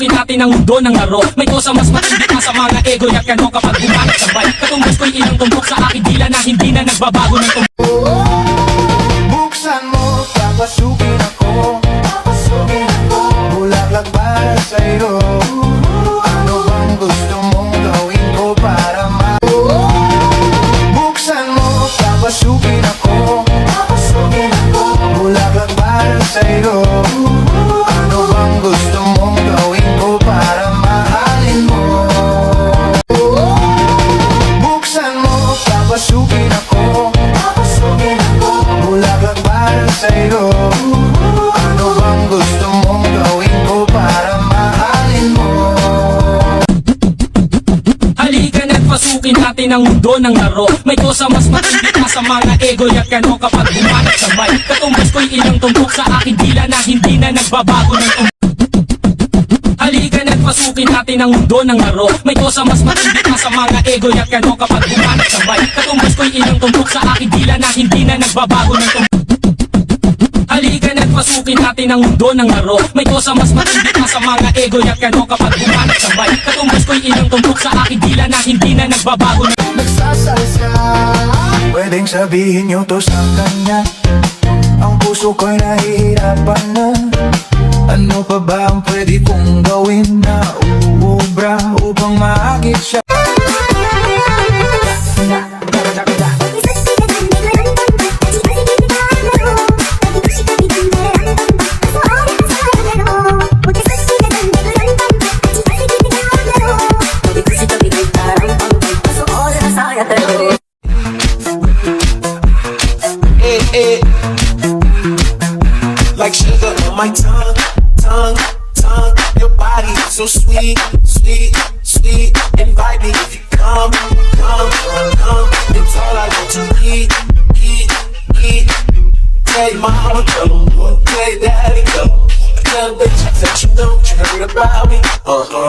pasukin natin ang mundo ng laro. May kosa mas matindi pa sa mga ego at kano kapag bumanat sabay. Katumbas ko'y ilang tumbok sa aking dila na hindi na nagbabago ng tumbok. Buksan mo, papasukin ako. Bulaklak para sa'yo. Ano bang gusto mong gawin ko para Buksan mo, papasukin ako. Bulaklak para sa'yo. Ano bang gusto mong gawin ko para mahalin mo? Buksan mo, papasukin ako. Bulaklak para sa'yo. Ano bang gusto mong gawin ko para mahalin mo? Halika na't pasukin natin ang mundo ng laro. May kosa mas matindi pa sa mga ego at kano kapag bumanat sabay. Katumbas ko'y ilang tumbok sa aking dila na hindi na nagbabago ng tumbok. Halika na't pasukin natin ang mundo ng laro. May kosa mas matindi pa sa mga ego at kano kapag bumanat sabay. Katumbas ko'y ilang tumbok sa aking dila na hindi na nagbabago ng tumbok. Halika na't pasukin natin ang mundo ng laro. May kosa mas matindi pa sa mga ego at kano kapag bumanat sabay. Katumbas ko'y ilang tumbok sa aking dila na hindi na nagbabago ng Nagsasalsa, pwedeng sabihin nyo to sa kanya. Ang puso ko'y nahihirapan na. Ano pa ba ang pwede kong gawin na uubra upang maagit siya? Like sugar on my tongue, tongue, tongue. Your body so sweet, sweet, sweet. Invite me if you come, come, come. It's all I want to eat, eat, eat. Tell your mama go, tell your daddy go. Tell the bitches that you know you heard about me.